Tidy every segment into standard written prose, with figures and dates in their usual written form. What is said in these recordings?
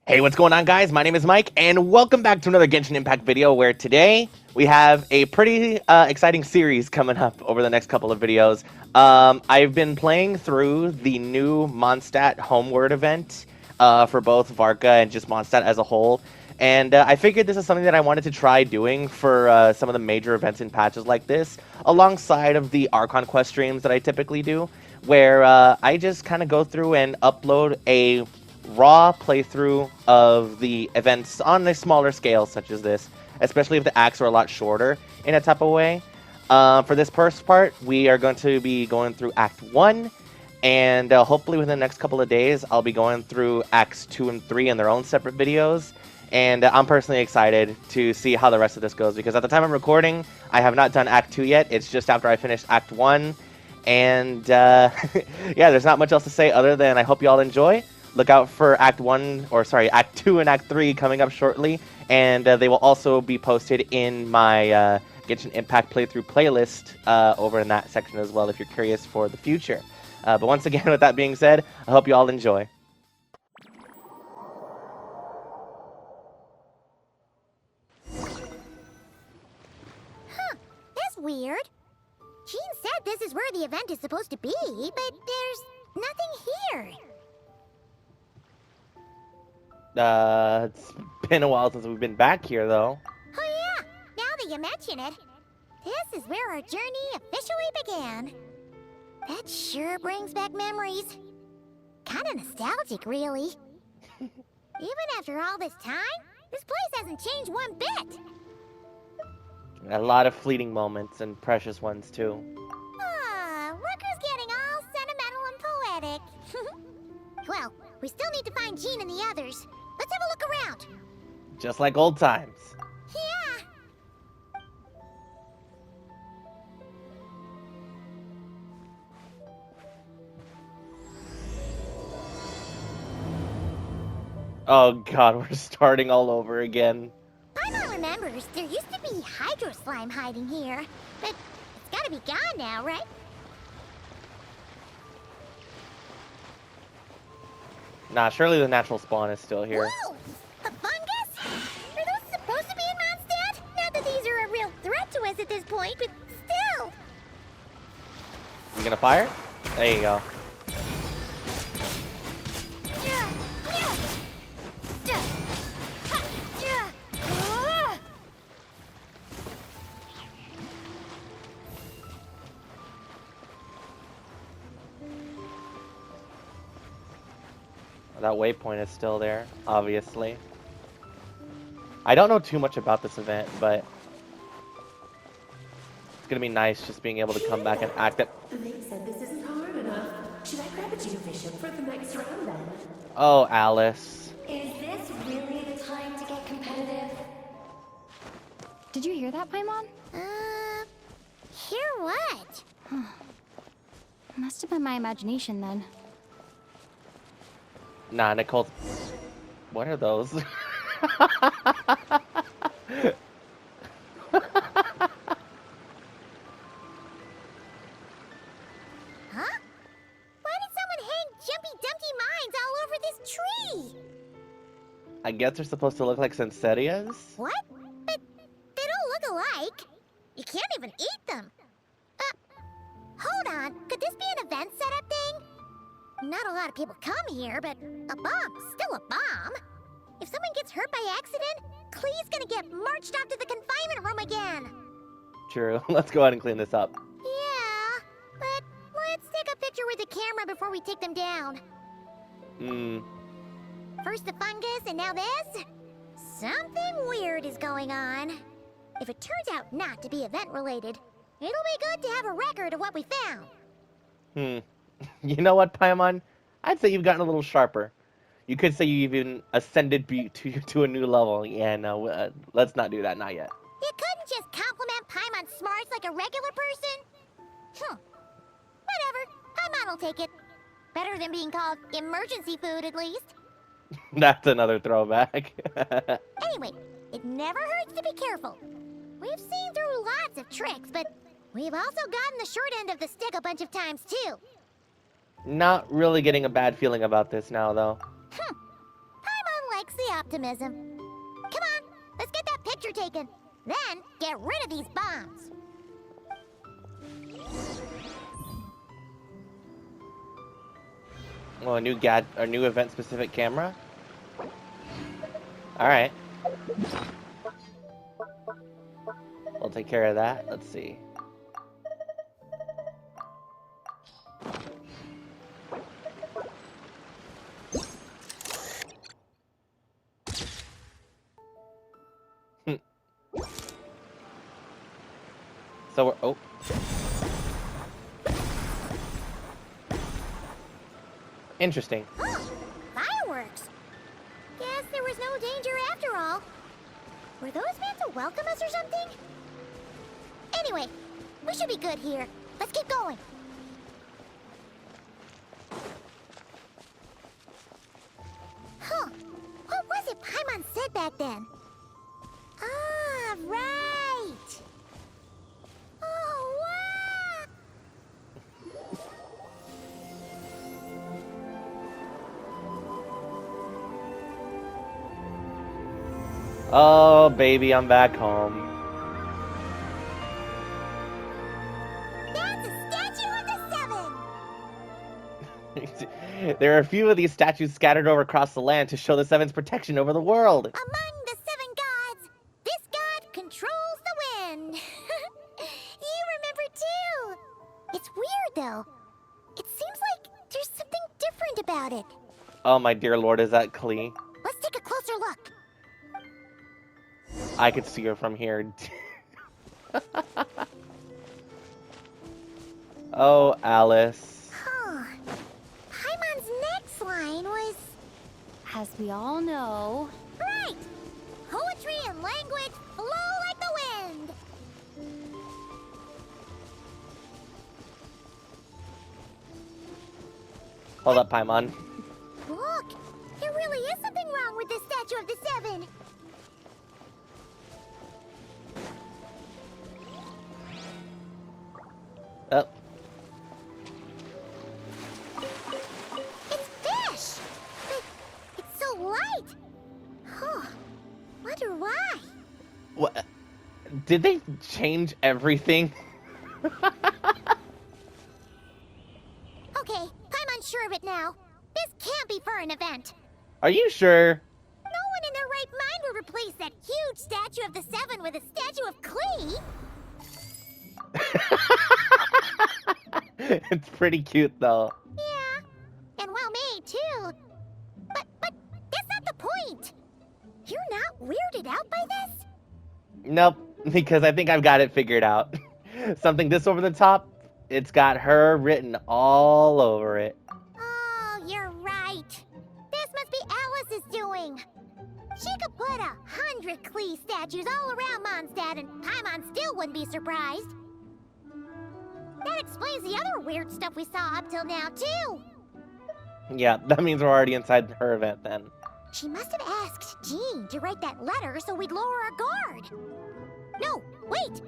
Hey, what's going on, guys? My name is Mike, and welcome back to another Genshin Impact video, where today we have a pretty exciting series coming up over the next couple of videos. I've been playing through the new Mondstadt Homeward event for both Varka and just Mondstadt as a whole, and I figured this is something that I wanted to try doing for some of the major events and patches like this, alongside of the Archon Quest streams that I typically do, where I just kind of go through and upload a raw playthrough of the events on a smaller scale such as this, especially if the acts are a lot shorter in a type of way. For this first part, we are going to be going through Act 1, and hopefully within the next couple of days, I'll be going through Acts 2 and 3 in their own separate videos. And I'm personally excited to see how the rest of this goes, because at the time I'm recording, I have not done Act 2 yet. It's just after I finished Act 1. And yeah, there's not much else to say other than I hope you all enjoy. Look out for Act 2 and Act 3 coming up shortly, and they will also be posted in my Genshin Impact playthrough playlist over in that section as well, if you're curious for the future. But once again, with that being said, I hope you all enjoy. Huh, that's weird. Jean said this is where the event is supposed to be, but there's nothing here. It's been a while since we've been back here, though. Oh yeah, now that you mention it, this is where our journey officially began. That sure brings back memories. Kinda nostalgic, really. Even after all this time, this place hasn't changed one bit. A lot of fleeting moments, and precious ones, too. Ah, look who's getting all sentimental and poetic. Well, we still need to find Jean and the others. Let's have a look around. Just like old times. Yeah. Oh god, we're starting all over again. Paimon remembers there used to be hydro slime hiding here, but it's gotta be gone now, right? Nah, surely the natural spawn is still here. Whoa! A fungus? Are those supposed to be in Mondstadt? Not that these are a real threat to us at this point, but still. You gonna fire? There you go. That waypoint is still there, obviously. I don't know too much about this event, but it's gonna be nice just being able to come back and act it. They said this isn't hard enough. Should I grab a Geobishop for the next round then? Oh, Alice. Is this really the time to get competitive? Did you hear that, Paimon? Hear what? Must have been my imagination then. Nah, Nicole. What are those? Huh? Why did someone hang Jumpy Dumpty mines all over this tree? I guess they're supposed to look like Sensetias? What? But they don't look alike. You can't even eat them. Hold on. Could this be an event setup thing? Not a lot of people come here, but a bomb's still a bomb. If someone gets hurt by accident, Klee's gonna get marched off to the confinement room again. True. Let's go ahead and clean this up. Yeah, but let's take a picture with the camera before we take them down. First the fungus, and now this? Something weird is going on. If it turns out not to be event-related, it'll be good to have a record of what we found. You know what, Paimon? I'd say you've gotten a little sharper. You could say you even ascended to a new level. Yeah, no, let's not do that, not yet. You couldn't just compliment Paimon's smarts like a regular person? Whatever, Paimon will take it. Better than being called emergency food, at least. That's another throwback. Anyway, it never hurts to be careful. We've seen through lots of tricks, but we've also gotten the short end of the stick a bunch of times, too. Not really getting a bad feeling about this now, though. Paimon likes the optimism. Come on, let's get that picture taken. Then, get rid of these bombs. Well, a new event-specific camera. All right. We'll take care of that. Let's see. So we're interesting. Fireworks. Guess there was no danger after all. Were those meant to welcome us or something? Anyway, we should be good here. Let's keep going. Huh. What was it Paimon said back then? Ah, right. Oh, wow. Oh, baby, I'm back home. That's a statue of the Seven! There are a few of these statues scattered over across the land to show the Seven's protection over the world. Among the 7 gods, this god controls the wind. You remember too. It's weird though. It seems like there's something different about it. Oh, my dear lord, is that Klee? Let's take a closer look. I could see her from here. Oh, Alice. Huh. Paimon's next line was... As we all know, Right! Poetry and language flow like the wind. Hold up, Paimon. Look! There really is something wrong with this statue of the Seven. Oh, It's fish! But it's so light! Huh. Wonder why. what? Did they change everything? Okay, Paimon's sure of it now. This can't be for an event. Are you sure? No one in their right mind would replace that huge statue of the Seven with a statue of Klee. It's pretty cute, though. Yeah, and well made too. But that's not the point. You're not weirded out by this? Nope, because I think I've got it figured out. Something this over the top, it's got her written all over it. Oh, you're right. This must be Alice's doing. She could put 100 Klee statues all around Mondstadt and Paimon still wouldn't be surprised. That explains the other weird stuff we saw up till now, too. Yeah, that means we're already inside her event then. She must have asked Jean to write that letter so we'd lower our guard. No, wait.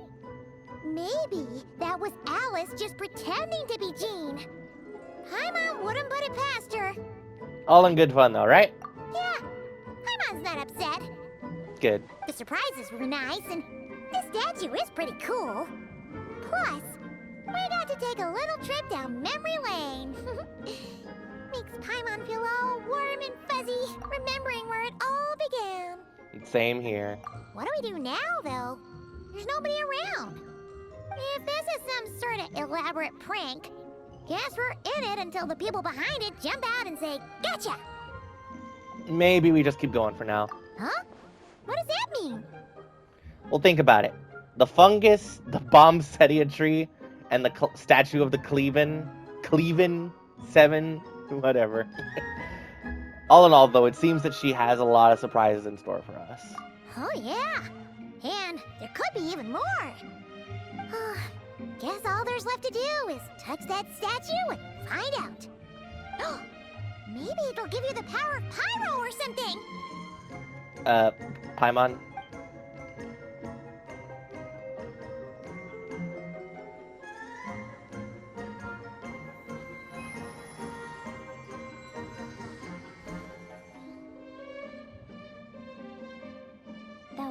Maybe that was Alice just pretending to be Jean. Paimon wouldn't put it past her. All in good fun, though, right? Yeah, Paimon's not upset. Good. The surprises were nice, and this statue is pretty cool. Plus, we got to take a little trip down memory lane. Makes Paimon feel all warm and fuzzy, remembering where it all began. Same here. What do we do now, though? There's nobody around. If this is some sort of elaborate prank, guess we're in it until the people behind it jump out and say, "Gotcha!" Maybe we just keep going for now. Huh? What does that mean? Well, think about it. The fungus, the bombsettia tree, and the statue of the Cleven 7, whatever. All in all, though, it seems that she has a lot of surprises in store for us. Oh, yeah. And there could be even more. Guess all there's left to do is touch that statue and find out. Maybe it'll give you the power of pyro or something. Paimon?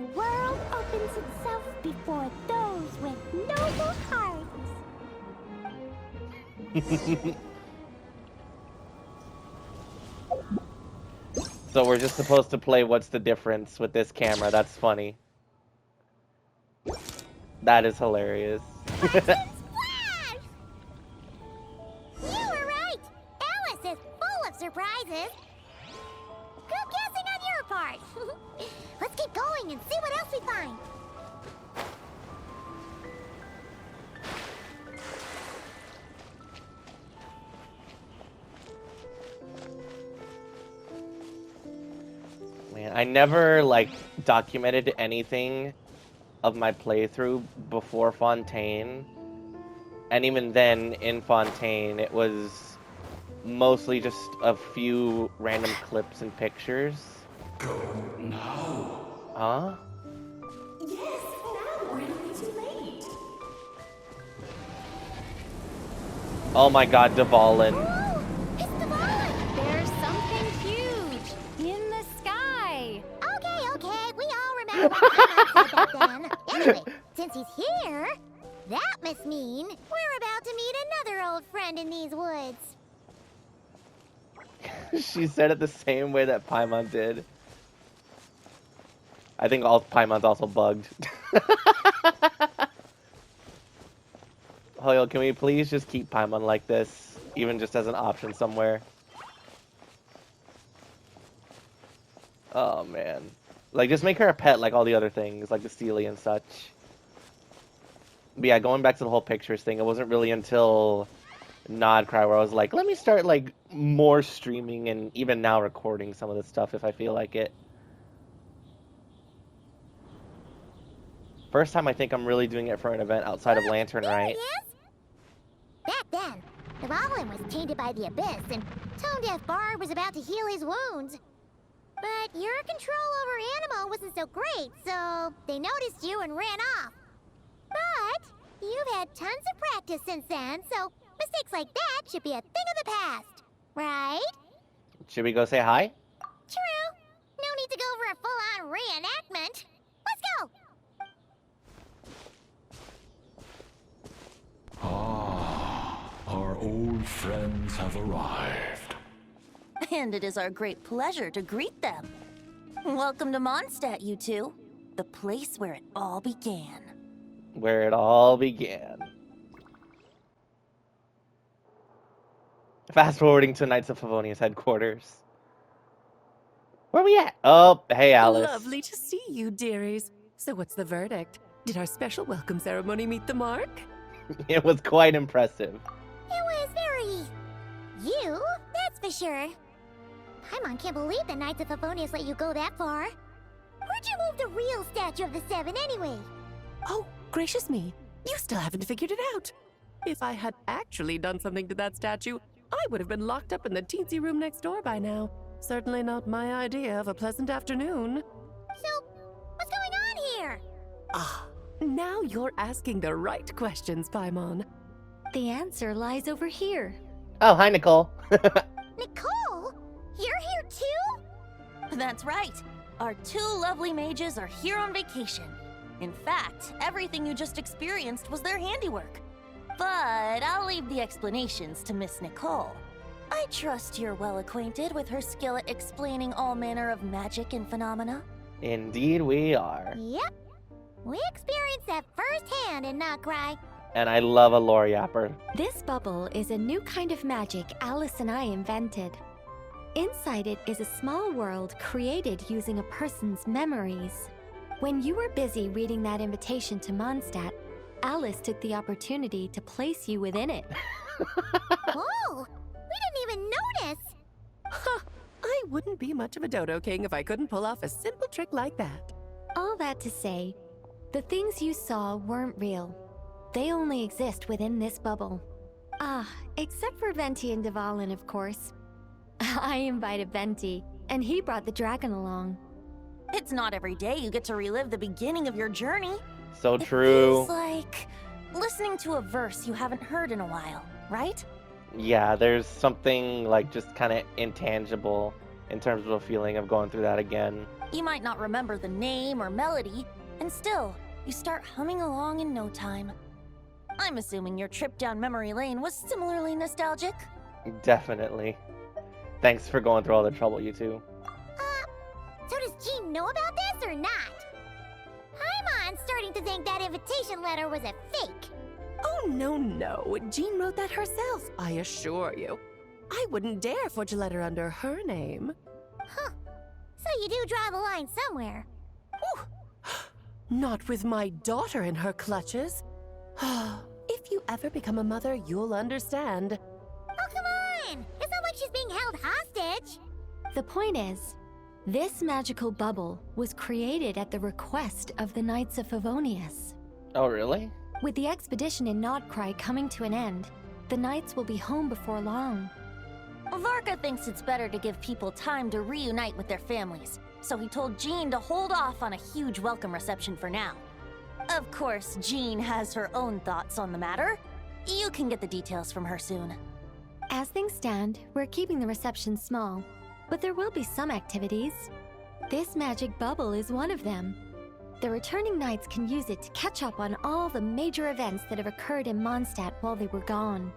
The world opens itself before those with noble hearts. So we're just supposed to play what's the difference with this camera. That's funny. That is hilarious. Splash! You were right! Alice is full of surprises. Good guessing on your part. Let's keep going and see what else we find. Man, I never, like, documented anything of my playthrough before Fontaine. And even then, in Fontaine, it was mostly just a few random clips and pictures. Go now. Huh? Yes, now, or it'll be too late. Oh my god, Dvalin. Oh, it's Dvalin! There's something huge in the sky. Okay, we all remember what Paimon said back then. Anyway, since he's here, that must mean we're about to meet another old friend in these woods. She said it the same way that Paimon did. I think all Paimon's also bugged. Hoyle, can we please just keep Paimon like this? Even just as an option somewhere. Oh, man. Like, just make her a pet like all the other things, like the Steely and such. But yeah, going back to the whole pictures thing, it wasn't really until Nodcry where I was like, let me start, like, more streaming and even now recording some of this stuff if I feel like it. First time I think I'm really doing it for an event outside of Lantern, There right? he is. Back then, Dvalin was tainted by the Abyss, and Tone Deaf Bard was about to heal his wounds. But your control over Animo wasn't so great, so they noticed you and ran off. But you've had tons of practice since then, so mistakes like that should be a thing of the past, right? Should we go say hi? True. No need to go for a full-on reenactment. Let's go. Ah, our old friends have arrived. And it is our great pleasure to greet them. Welcome to Mondstadt, you two. The place where it all began. Where it all began. Fast forwarding to Knights of Favonius headquarters. Where we at? Oh, hey Alice. Lovely to see you, dearies. So what's the verdict? Did our special welcome ceremony meet the mark? It was quite impressive. It was very... you, that's for sure. Paimon can't believe the Knights of Favonius let you go that far. Where'd you move the real statue of the Seven anyway? Oh, gracious me. You still haven't figured it out. If I had actually done something to that statue, I would have been locked up in the teensy room next door by now. Certainly not my idea of a pleasant afternoon. So, what's going on here? Ah, now you're asking the right questions, Paimon. The answer lies over here. Oh, hi Nicole. Nicole? You're here too? That's right. Our two lovely mages are here on vacation. In fact, everything you just experienced was their handiwork. But I'll leave the explanations to Miss Nicole. I trust you're well acquainted with her skill at explaining all manner of magic and phenomena. Indeed we are. Yep. We experienced that firsthand in Nodcry. And I love a lore yapper. This bubble is a new kind of magic Alice and I invented. Inside it is a small world created using a person's memories. When you were busy reading that invitation to Mondstadt, Alice took the opportunity to place you within it. Whoa! We didn't even notice! Ha! I wouldn't be much of a dodo king if I couldn't pull off a simple trick like that. All that to say, the things you saw weren't real. They only exist within this bubble. Ah, except for Venti and Dvalin, of course. I invited Venti, and he brought the dragon along. It's not every day you get to relive the beginning of your journey. So It true. feels like listening to a verse you haven't heard in a while, right? Yeah, there's something like just kind of intangible in terms of a feeling of going through that again. You might not remember the name or melody, and still, you start humming along in no time. I'm assuming your trip down memory lane was similarly nostalgic? Definitely. Thanks for going through all the trouble, you two. So does Jean know about this or not? I'm starting to think that invitation letter was a fake. Oh, no. Jean wrote that herself, I assure you. I wouldn't dare forge a letter under her name. Huh. So you do draw the line somewhere. Whew. Not with my daughter in her clutches. If you ever become a mother, you'll understand. Oh, come on! It's not like she's being held hostage. The point is, this magical bubble was created at the request of the Knights of Favonius. Oh, really? With the expedition in Nodcry coming to an end, the Knights will be home before long. Varka thinks it's better to give people time to reunite with their families, so he told Jean to hold off on a huge welcome reception for now. Of course, Jean has her own thoughts on the matter. You can get the details from her soon. As things stand, we're keeping the reception small, but there will be some activities. This magic bubble is one of them. The returning knights can use it to catch up on all the major events that have occurred in Mondstadt while they were gone.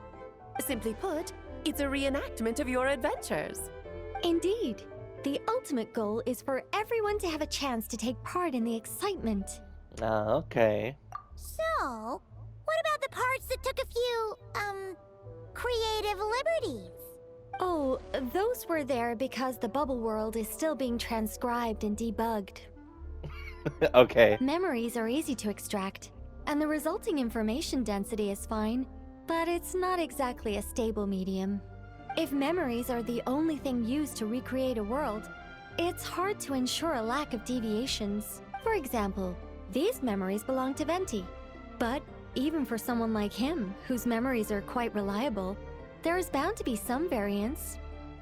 Simply put, it's a reenactment of your adventures. Indeed. The ultimate goal is for everyone to have a chance to take part in the excitement. Okay. So, what about the parts that took a few, creative liberties? Oh, those were there because the bubble world is still being transcribed and debugged. Okay. Memories are easy to extract, and the resulting information density is fine, but it's not exactly a stable medium. If memories are the only thing used to recreate a world, it's hard to ensure a lack of deviations. For example, these memories belong to Venti. But even for someone like him, whose memories are quite reliable, there is bound to be some variance.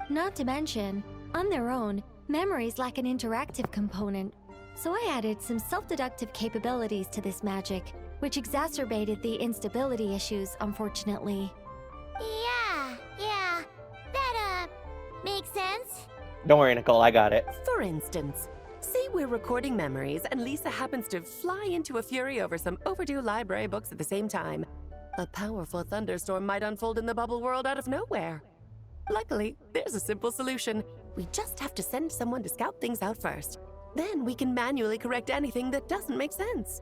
Not to mention, on their own, memories lack an interactive component. So I added some self-deductive capabilities to this magic, which exacerbated the instability issues, unfortunately. Yeah. That, makes sense. Don't worry, Nicole, I got it. For instance, say we're recording memories and Lisa happens to fly into a fury over some overdue library books at the same time. A powerful thunderstorm might unfold in the bubble world out of nowhere. Luckily, there's a simple solution. We just have to send someone to scout things out first. Then we can manually correct anything that doesn't make sense.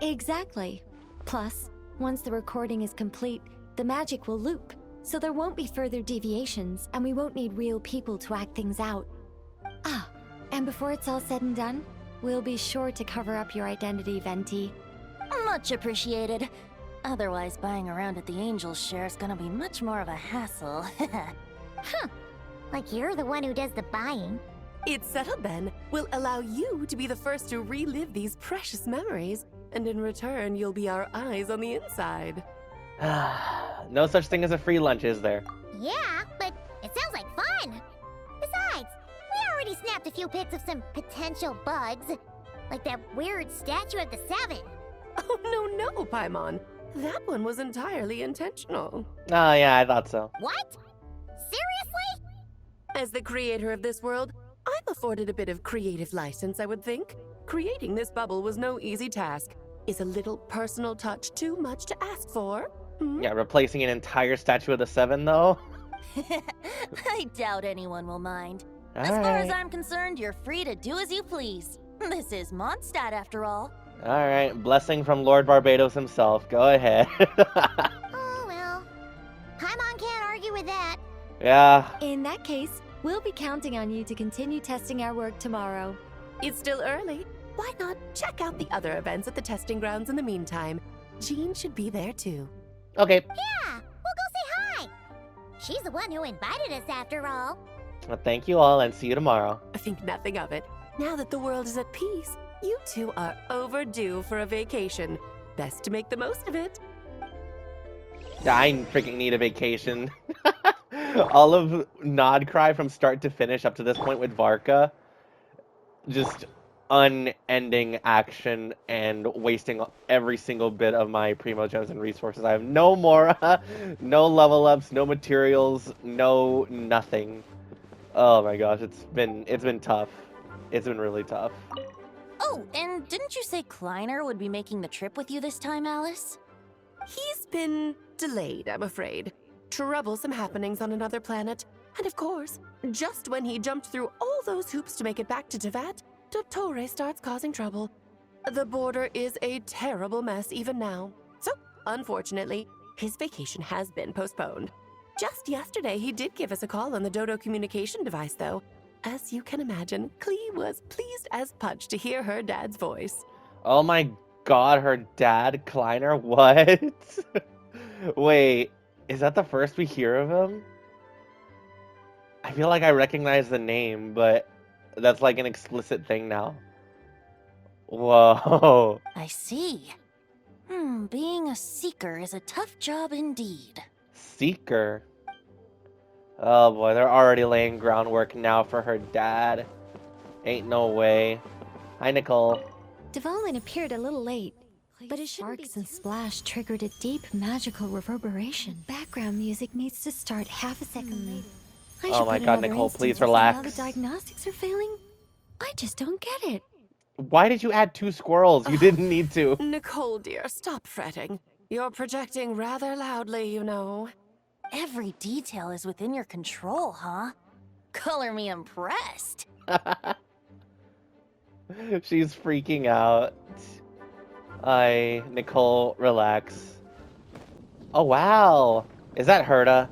Exactly. Plus, once the recording is complete, the magic will loop, so there won't be further deviations, and we won't need real people to act things out. Ah, and before it's all said and done, we'll be sure to cover up your identity, Venti. Much appreciated. Otherwise, buying around at the Angels share is gonna be much more of a hassle. Huh. Like you're the one who does the buying. It's settled then. We'll allow you to be the first to relive these precious memories, and in return, you'll be our eyes on the inside. No such thing as a free lunch, is there? Yeah, but it sounds like fun. Besides, we already snapped a few pics of some potential bugs. Like that weird statue of the Seven. Oh, no, Paimon. That one was entirely intentional. Oh, yeah, I thought so. What? Seriously? As the creator of this world, I'm afforded a bit of creative license, I would think. Creating this bubble was no easy task. Is a little personal touch too much to ask for? Hmm? Yeah, replacing an entire statue of the Seven, though? I doubt anyone will mind. All As far as right. I'm concerned, you're free to do as you please. This is Mondstadt, after all. Alright, blessing from Lord Barbados himself. Go ahead. Oh well. Paimon can't argue with that. Yeah. In that case, we'll be counting on you to continue testing our work tomorrow. It's still early. Why not check out the other events at the testing grounds in the meantime? Jean should be there too. Okay. Yeah, we'll go say hi. She's the one who invited us after all. Well, thank you all and see you tomorrow. I think nothing of it. Now that the world is at peace, you two are overdue for a vacation. Best to make the most of it. I freaking need a vacation. All of Nodcry from start to finish up to this point with Varka. Just unending action and wasting every single bit of my primo gems and resources. I have no Mora, no level ups, no materials, no nothing. Oh my gosh, it's been tough. It's been really tough. Oh, and didn't you say Kleiner would be making the trip with you this time, Alice? He's been delayed, I'm afraid. Troublesome happenings on another planet. And of course, just when he jumped through all those hoops to make it back to Tevat, Dottore starts causing trouble. The border is a terrible mess even now. So, unfortunately, his vacation has been postponed. Just yesterday, he did give us a call on the Dodo communication device, though. As you can imagine, Klee was pleased as punch to hear her dad's voice. Oh my god, her dad, Kleiner? What? Wait, is that the first we hear of him? I feel like I recognize the name, but that's like an explicit thing now. Whoa. I see. Being a seeker is a tough job indeed. Seeker. Oh boy, they're already laying groundwork now for her dad. Ain't no way. Hi, Nicole. Dvalin appeared a little late, but his sparks and splash triggered a deep magical reverberation. Background music needs to start half a second late. I Oh should my put god, another Nicole, instance please of how relax. the diagnostics are failing? I just don't get it. Why did you add 2 squirrels? You didn't need to. Nicole, dear, stop fretting. You're projecting rather loudly, you know. Every detail is within your control, huh? Color me impressed. She's freaking out. Nicole, relax. Oh, wow. Is that Herta?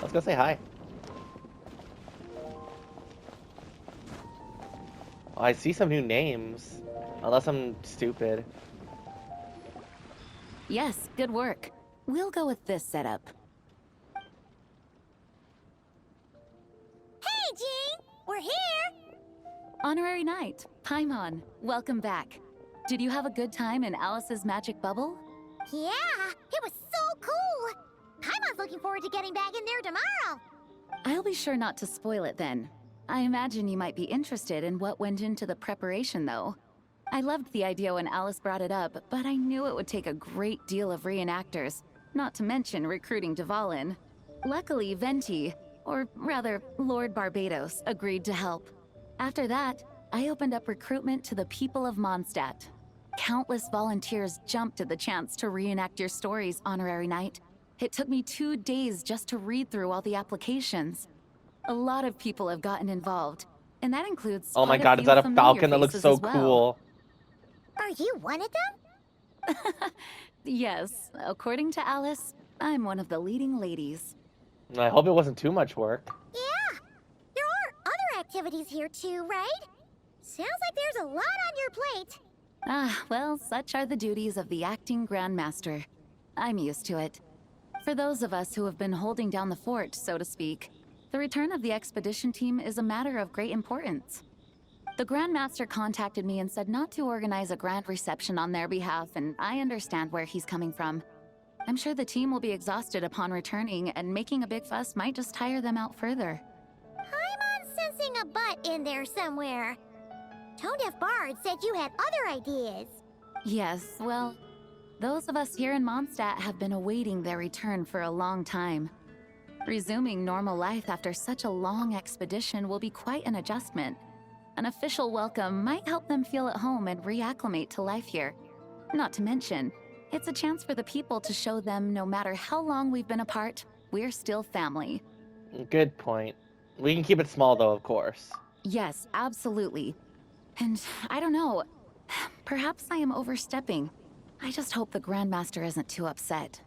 Let's go say hi. Oh, I see some new names. Unless I'm stupid. Yes, good work. We'll go with this setup. Hey, Jean! We're here! Honorary Knight, Paimon, welcome back. Did you have a good time in Alice's magic bubble? Yeah, it was so cool! Paimon's looking forward to getting back in there tomorrow! I'll be sure not to spoil it then. I imagine you might be interested in what went into the preparation, though. I loved the idea when Alice brought it up, but I knew it would take a great deal of reenactors, not to mention recruiting Dvalin. Luckily, Venti, or rather, Lord Barbados, agreed to help. After that, I opened up recruitment to the people of Mondstadt. Countless volunteers jumped at the chance to reenact your stories, Honorary Knight. It took me 2 days just to read through all the applications. A lot of people have gotten involved, and that includes Oh my quite god, is few that a familiar falcon that looks faces so as well. cool? Are you one of them? Yes, according to Alice, I'm one of the leading ladies. I hope it wasn't too much work. Yeah! There are other activities here too, right? Sounds like there's a lot on your plate. Ah, well, such are the duties of the acting Grandmaster. I'm used to it. For those of us who have been holding down the fort, so to speak, the return of the expedition team is a matter of great importance. The Grandmaster contacted me and said not to organize a grand reception on their behalf, and I understand where he's coming from. I'm sure the team will be exhausted upon returning, and making a big fuss might just tire them out further. I'm sensing a butt in there somewhere. Tone-deaf Bard said you had other ideas. Yes, well, those of us here in Mondstadt have been awaiting their return for a long time. Resuming normal life after such a long expedition will be quite an adjustment. An official welcome might help them feel at home and reacclimate to life here. Not to mention, it's a chance for the people to show them no matter how long we've been apart, we're still family. Good point. We can keep it small though, of course. Yes, absolutely. And I don't know, perhaps I am overstepping. I just hope the Grandmaster isn't too upset.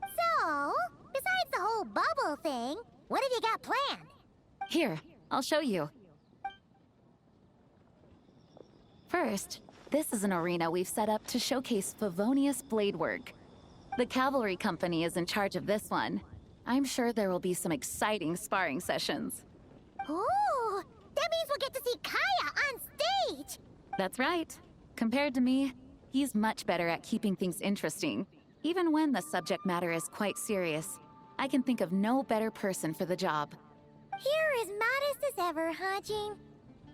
So, besides the whole bubble thing, what have you got planned? Here, I'll show you. First, this is an arena we've set up to showcase Favonius blade work. The cavalry company is in charge of this one. I'm sure there will be some exciting sparring sessions. Ooh, that means we'll get to see Kaya on stage! That's right. Compared to me, he's much better at keeping things interesting. Even when the subject matter is quite serious, I can think of no better person for the job. You're as modest as ever, huh, Jean?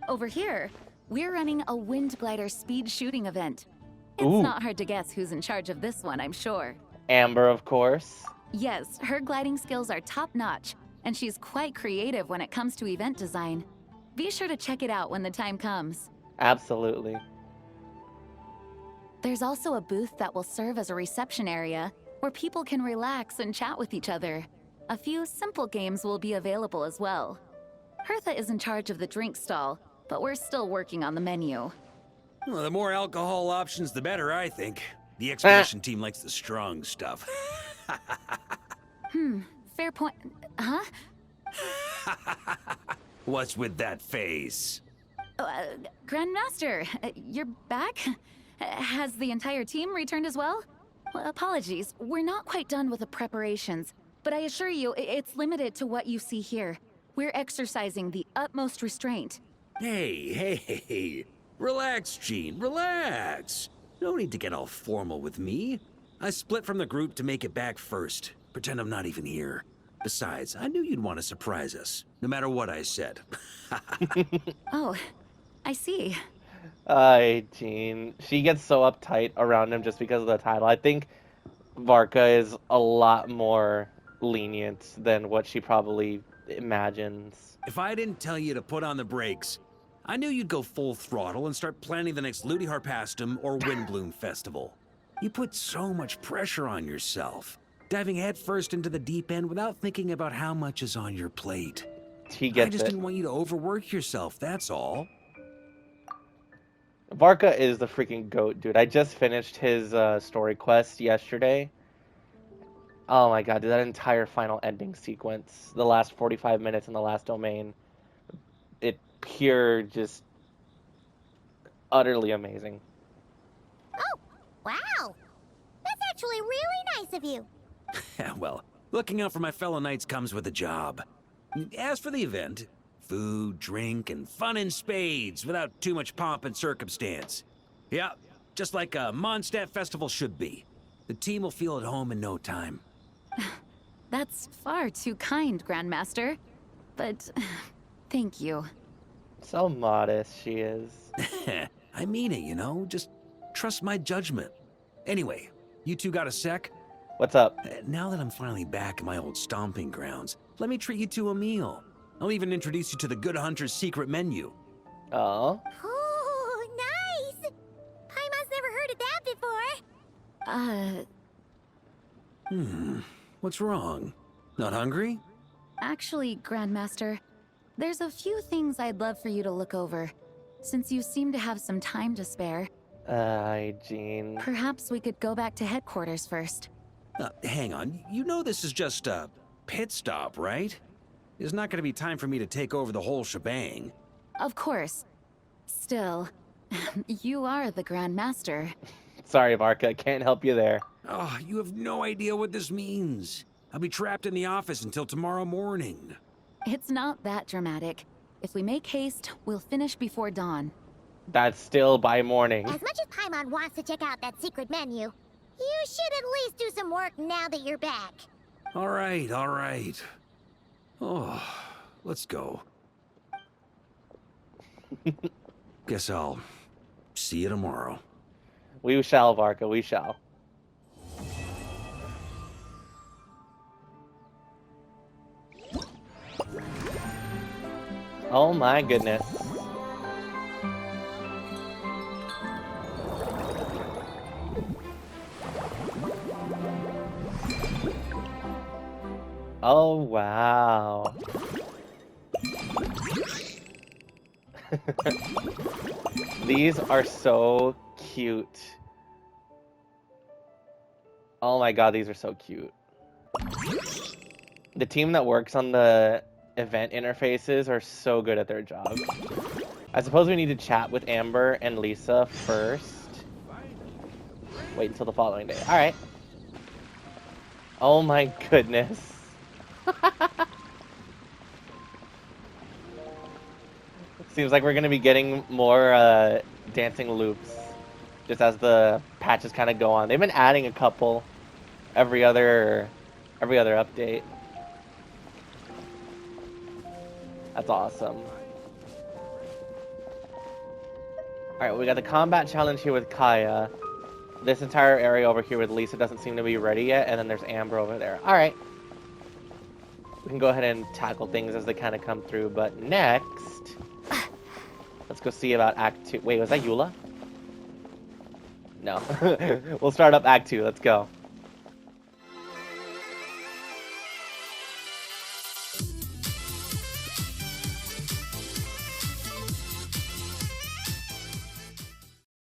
Over here, we're running a wind glider speed shooting event. It's Ooh. not hard to guess who's in charge of this one, I'm sure. Amber, of course. Yes, her gliding skills are top-notch, and she's quite creative when it comes to event design. Be sure to check it out when the time comes. Absolutely. There's also a booth that will serve as a reception area where people can relax and chat with each other. A few simple games will be available as well. Hertha is in charge of the drink stall, but we're still working on the menu. Well, the more alcohol options, the better, I think. The expedition team likes the strong stuff. Fair point. Huh? What's with that face? Grandmaster, you're back? Has the entire team returned as well? Apologies, we're not quite done with the preparations, but I assure you, it's limited to what you see here. We're exercising the utmost restraint. Hey. Relax, Jean, relax. No need to get all formal with me. I split from the group to make it back first. Pretend I'm not even here. Besides, I knew you'd want to surprise us, no matter what I said. Oh, I see. Jean. She gets so uptight around him just because of the title. I think Varka is a lot more lenient than what she probably imagines. If I didn't tell you to put on the brakes, I knew you'd go full throttle and start planning the next Ludi Harpastum or Windbloom Festival. You put so much pressure on yourself, diving headfirst into the deep end without thinking about how much is on your plate. He gets I just it. didn't want you to overwork yourself, that's all. Varka is the freaking goat, dude. I just finished his story quest yesterday. Oh my god, dude, that entire final ending sequence, the last 45 minutes in the last domain, it pure, just utterly amazing. Oh, wow. That's actually really nice of you. Well, looking out for my fellow knights comes with a job. As for the event, food, drink, and fun in spades without too much pomp and circumstance. Yeah, just like a Mondstadt festival should be. The team will feel at home in no time. That's far too kind, Grandmaster. But thank you. So modest she is. I mean it, you know? Just trust my judgment. Anyway, you two got a sec? What's up? Now that I'm finally back in my old stomping grounds, let me treat you to a meal. I'll even introduce you to the Good Hunter's secret menu. Oh. Oh, nice. Paimon's never heard of that before. What's wrong? Not hungry? Actually, Grandmaster, there's a few things I'd love for you to look over. Since you seem to have some time to spare, Jean. perhaps we could go back to headquarters first. Hang on. You know this is just a pit stop, right? There's not going to be time for me to take over the whole shebang. Of course. Still, you are the Grandmaster. Sorry, Varka, can't help you there. Oh, you have no idea what this means. I'll be trapped in the office until tomorrow morning. It's not that dramatic. If we make haste, we'll finish before dawn. That's still by morning. As much as Paimon wants to check out that secret menu, you should at least do some work now that you're back. All right. Oh, let's go. Guess I'll see you tomorrow. We shall, Varka, we shall. Oh my goodness. Oh wow. These are so cute. Oh my god, these are so cute. The team that works on the event interfaces are so good at their job. I suppose we need to chat with Amber and Lisa first. Wait until the following day. Alright. Oh my goodness. Seems like we're going to be getting more dancing loops just as the patches kind of go on. They've been adding a couple every other update. That's awesome. Alright, we got the combat challenge here with Kaya. This entire area over here with Lisa doesn't seem to be ready yet, and then there's Amber over there. Alright. we can go ahead and tackle things as they kind of come through. But next, let's go see about Act 2. Wait, was that Eula? No. We'll start up Act 2. Let's go.